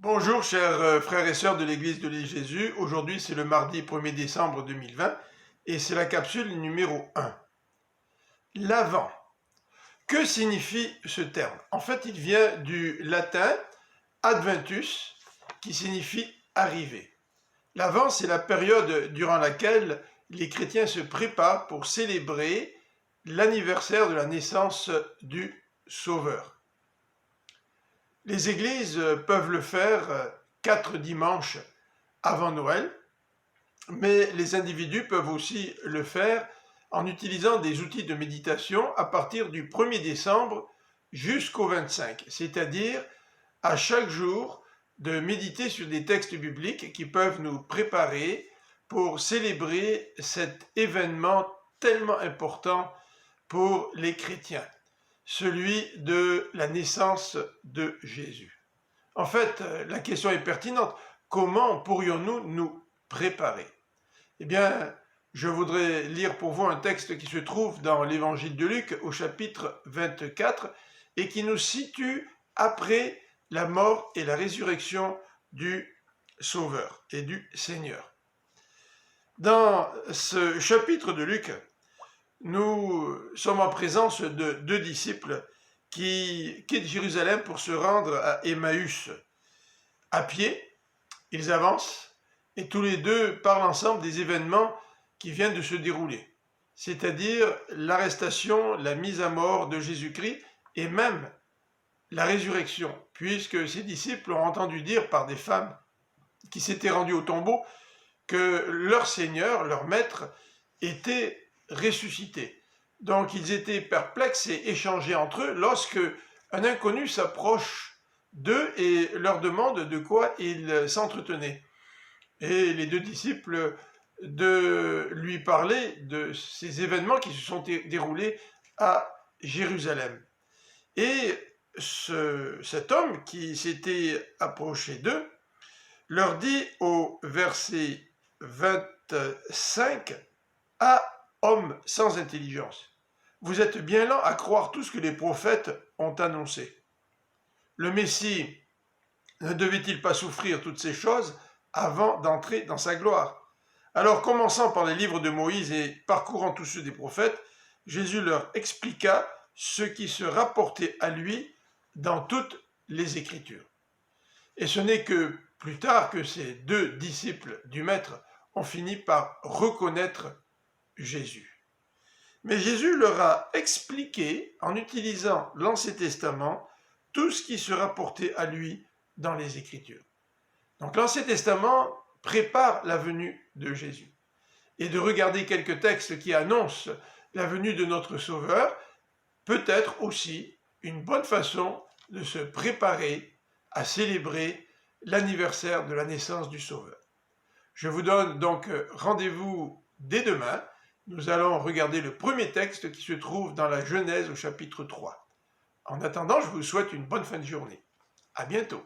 Bonjour chers frères et sœurs de l'Église de l'île Jésus. Aujourd'hui c'est le mardi 1er décembre 2020 et c'est la capsule numéro 1. L'Avent. Que signifie ce terme? En fait il vient du latin adventus qui signifie arriver. L'Avent c'est la période durant laquelle les chrétiens se préparent pour célébrer l'anniversaire de la naissance du Sauveur. Les églises peuvent le faire 4 dimanches avant Noël, mais les individus peuvent aussi le faire en utilisant des outils de méditation à partir du 1er décembre jusqu'au 25, c'est-à-dire à chaque jour de méditer sur des textes bibliques qui peuvent nous préparer pour célébrer cet événement tellement important pour les chrétiens, celui de la naissance de Jésus. En fait, la question est pertinente. Comment pourrions-nous nous préparer? Eh bien, je voudrais lire pour vous un texte qui se trouve dans l'évangile de Luc au chapitre 24 et qui nous situe après la mort et la résurrection du Sauveur et du Seigneur. Dans ce chapitre de Luc, nous sommes en présence de 2 disciples qui quittent Jérusalem pour se rendre à Emmaüs. À pied, ils avancent et tous les deux parlent ensemble des événements qui viennent de se dérouler, c'est-à-dire l'arrestation, la mise à mort de Jésus-Christ et même la résurrection, puisque ces disciples ont entendu dire par des femmes qui s'étaient rendues au tombeau que leur Seigneur, leur Maître, était ressuscité. Donc ils étaient perplexes et échangés entre eux lorsque un inconnu s'approche d'eux et leur demande de quoi ils s'entretenaient. Et les 2 disciples de lui parler de ces événements qui se sont déroulés à Jérusalem. Et cet homme qui s'était approché d'eux leur dit au verset 25 « Ah, homme sans intelligence, vous êtes bien lents à croire tout ce que les prophètes ont annoncé. Le Messie ne devait-il pas souffrir toutes ces choses avant d'entrer dans sa gloire? Alors, commençant par les livres de Moïse et parcourant tous ceux des prophètes, Jésus leur expliqua ce qui se rapportait à lui dans toutes les Écritures. Et ce n'est que plus tard que ces 2 disciples du Maître ont fini par reconnaître Jésus. Mais Jésus leur a expliqué, en utilisant l'Ancien Testament, tout ce qui se rapportait à lui dans les Écritures. Donc l'Ancien Testament prépare la venue de Jésus. Et de regarder quelques textes qui annoncent la venue de notre Sauveur peut être aussi une bonne façon de se préparer à célébrer l'anniversaire de la naissance du Sauveur. Je vous donne donc rendez-vous dès demain. Nous allons regarder le premier texte qui se trouve dans la Genèse au chapitre 3. En attendant, je vous souhaite une bonne fin de journée. À bientôt.